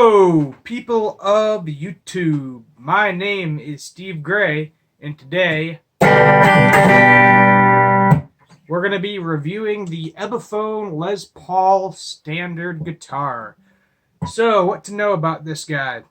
Hello, people of YouTube. My name is Steve Gray, and today we're going to be reviewing the Epiphone Les Paul standard guitar. So, what to know about this guy?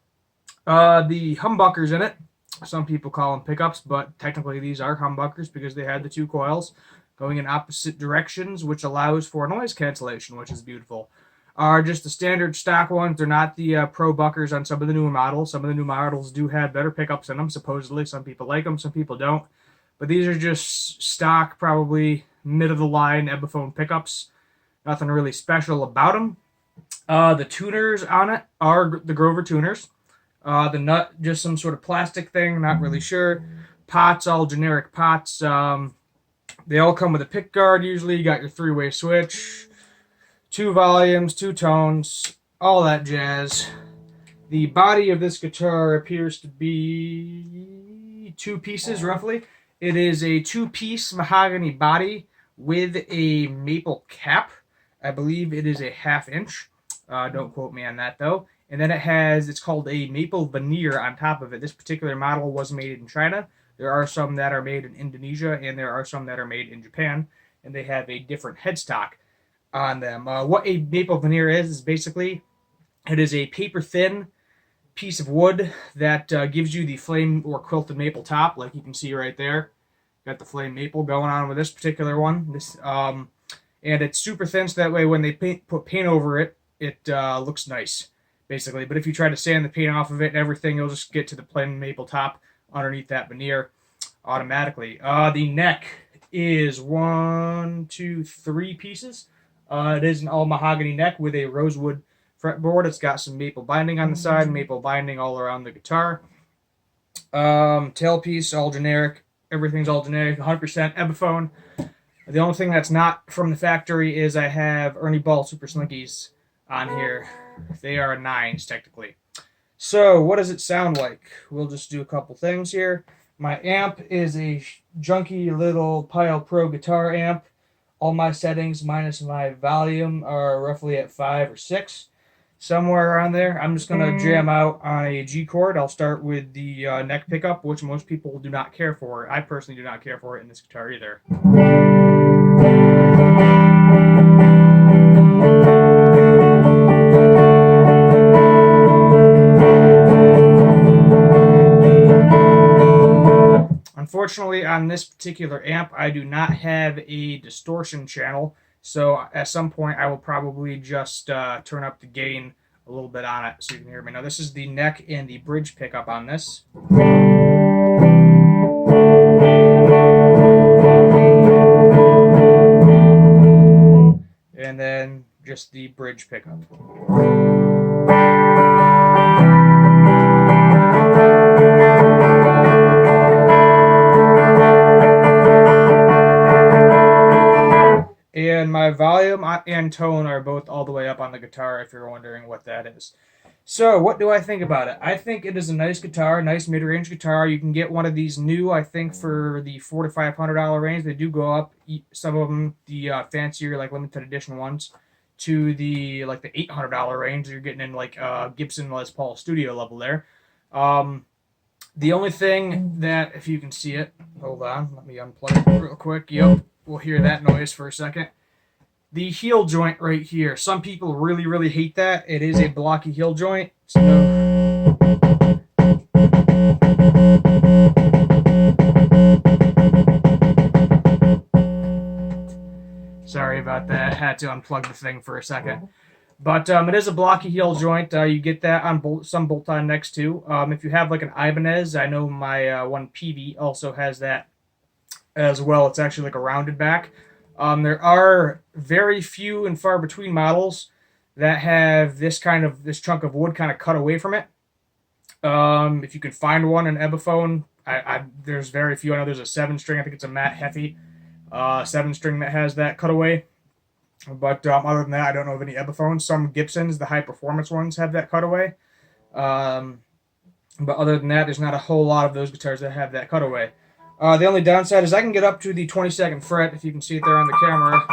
The humbuckers in it. Some people call them pickups, but technically these are humbuckers because they had the two coils going in opposite directions, which allows for noise cancellation, which is beautiful. Are just the standard stock ones. They're not the pro buckers on some of the newer models. Some of the new models do have better pickups in them, supposedly. Some people like them, some people don't. But these are just stock, probably mid-of-the-line Epiphone pickups. Nothing really special about them. The tuners on it are the Grover tuners. The nut, just some sort of plastic thing, not really sure. Pots, all generic pots. They all come with a pick guard usually. You got your three-way switch. 2 volumes, 2 tones, all that jazz. The body of this guitar appears to be 2 pieces, roughly. It is a 2-piece mahogany body with a maple cap. I believe it is a 1/2 inch. Don't quote me on that, though. And then it's called a maple veneer on top of it. This particular model was made in China. There are some that are made in Indonesia, and there are some that are made in Japan, and they have a different headstock on them. What a maple veneer is basically, it is a paper-thin piece of wood that gives you the flame or quilted maple top, like you can see right there. Got the flame maple going on with this particular one. And it's super thin, so that way when they put paint over it, it looks nice, basically. But if you try to sand the paint off of it and everything, you'll just get to the plain maple top underneath that veneer automatically. The neck is 1, 2, 3 pieces. It is an all mahogany neck with a rosewood fretboard. It's got some maple binding on the side, maple binding all around the guitar. Tailpiece, all generic. Everything's all generic, 100% Epiphone. The only thing that's not from the factory is I have Ernie Ball Super Slinkies on here. They are 9s, technically. So, what does it sound like? We'll just do a couple things here. My amp is a junky little Pile Pro guitar amp. All my settings minus my volume are roughly at 5 or 6, somewhere around there. I'm just going to jam out on a G chord. I'll start with the neck pickup, which most people do not care for. I personally do not care for it in this guitar either. Unfortunately, on this particular amp, I do not have a distortion channel, so at some point I will probably just turn up the gain a little bit on it so you can hear me. Now, this is the neck and the bridge pickup on this. And then just the bridge pickup. And my volume and tone are both all the way up on the guitar, if you're wondering what that is. So, what do I think about it? I think it is a nice guitar, nice mid-range guitar. You can get one of these new, I think, for the $400 to $500 range. They do go up, some of them, the fancier, like limited edition ones, to the $800 range. You're getting in like Gibson Les Paul studio level there. The only thing that, if you can see it, hold on, let me unplug it real quick. Yep, we'll hear that noise for a second. The heel joint right here. Some people really, really hate that. It is a blocky heel joint. So sorry about that. Had to unplug the thing for a second. But it is a blocky heel joint. You get that on some bolt-on necks too. If you have like an Ibanez, I know my one PV also has that as well. It's actually like a rounded back. There are very few and far between models that have this chunk of wood kind of cut away from it. If you can find one in Epiphone, there's very few. I know there's a 7-string. I think it's a Matt Heffy 7-string that has that cutaway. But other than that, I don't know of any Epiphones. Some Gibsons, the high-performance ones, have that cutaway. But other than that, there's not a whole lot of those guitars that have that cutaway. The only downside is I can get up to the 22nd fret, if you can see it there on the camera.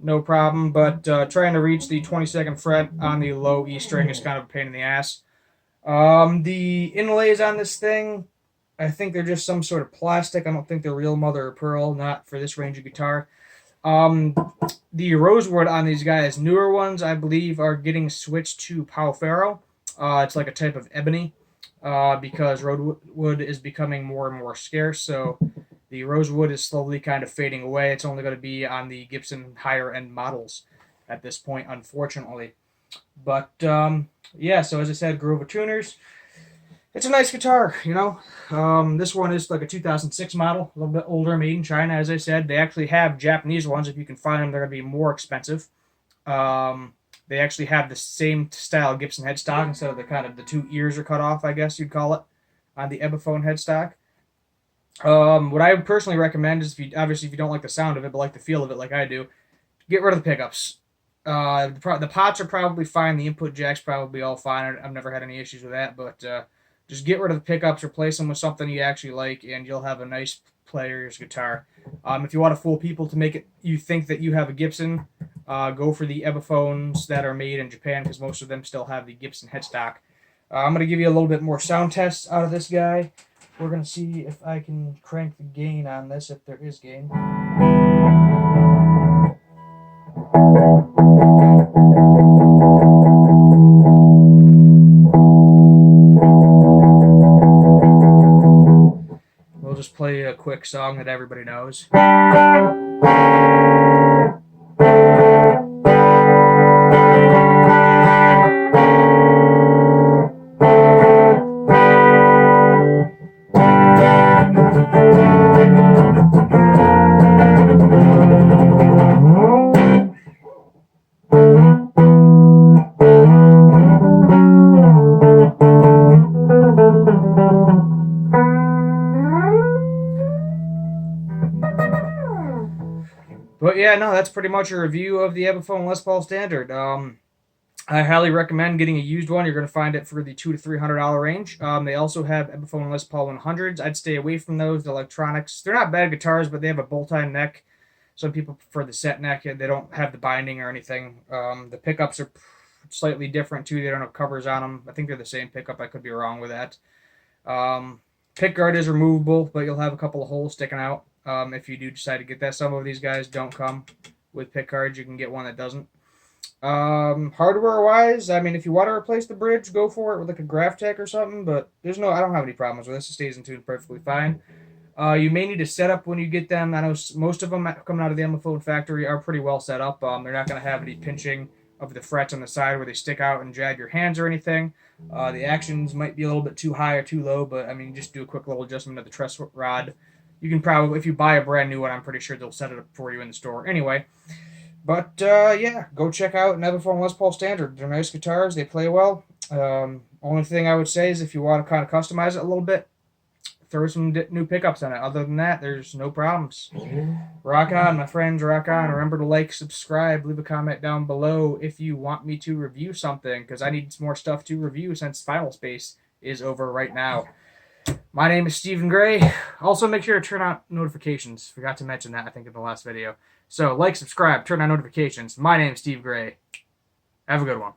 no problem. But trying to reach the 22nd fret on the low E string is kind of a pain in the ass. The inlays on this thing, I think they're just some sort of plastic. I don't think they're real mother of pearl, not for this range of guitar. Um, the rosewood on these guys, newer ones, I believe, are getting switched to Palfaro. It's like a type of ebony because rosewood is becoming more and more scarce. So the rosewood is slowly kind of fading away. It's only going to be on the Gibson higher end models at this point, unfortunately. But yeah, so as I said, Grover Tuners. It's a nice guitar, you know. This one is like a 2006 model, a little bit older, made in China, as I said. They actually have Japanese ones. If you can find them, they're going to be more expensive. They actually have the same style Gibson headstock instead of the kind of the two ears are cut off, I guess you'd call it, on the Epiphone headstock. What I would personally recommend is, if you don't like the sound of it but like the feel of it, like I do, get rid of the pickups. The pots are probably fine. The input jack's probably all fine. I've never had any issues with that, but just get rid of the pickups, replace them with something you actually like, and you'll have a nice player's guitar. If you want to fool people to make it you think that you have a Gibson, go for the Epiphones that are made in Japan, because most of them still have the Gibson headstock. I'm going to give you a little bit more sound tests out of this guy. We're going to see if I can crank the gain on this, if there is gain. We'll just play a quick song that everybody knows. But yeah, no, that's pretty much a review of the Epiphone Les Paul Standard. I highly recommend getting a used one. You're going to find it for the $200 to $300 range. They also have Epiphone Les Paul 100s. I'd stay away from those. The electronics, they're not bad guitars, but they have a bolt-on neck. Some people prefer the set neck. They don't have the binding or anything. The pickups are slightly different too. They don't have covers on them. I think they're the same pickup. I could be wrong with that. Pickguard is removable, but you'll have a couple of holes sticking out if you do decide to get that. Some of these guys don't come with pickguards. You can get one that doesn't. Hardware-wise, I mean, if you want to replace the bridge, go for it with like a Graphtec or something, but I don't have any problems with this. It stays in tune perfectly fine. You may need a setup when you get them. I know most of them coming out of the Epiphone factory are pretty well set up. They're not going to have any pinching of the frets on the side where they stick out and jab your hands or anything. The actions might be a little bit too high or too low, but I mean, just do a quick little adjustment of the truss rod. You can probably, if you buy a brand new one, I'm pretty sure they'll set it up for you in the store anyway. But yeah, go check out an Epiphone Les Paul Standard. They're nice guitars. They play well. Only thing I would say is if you want to kind of customize it a little bit, throw some new pickups on it. Other than that, there's no problems. Rock on, my friends. Rock on. Remember to like, subscribe, leave a comment down below if you want me to review something, because I need more stuff to review since Final Space is over right now. My name is Stephen Gray. Also, make sure to turn on notifications. Forgot to mention that, I think, in the last video. So, like, subscribe, turn on notifications. My name is Steve Gray. Have a good one.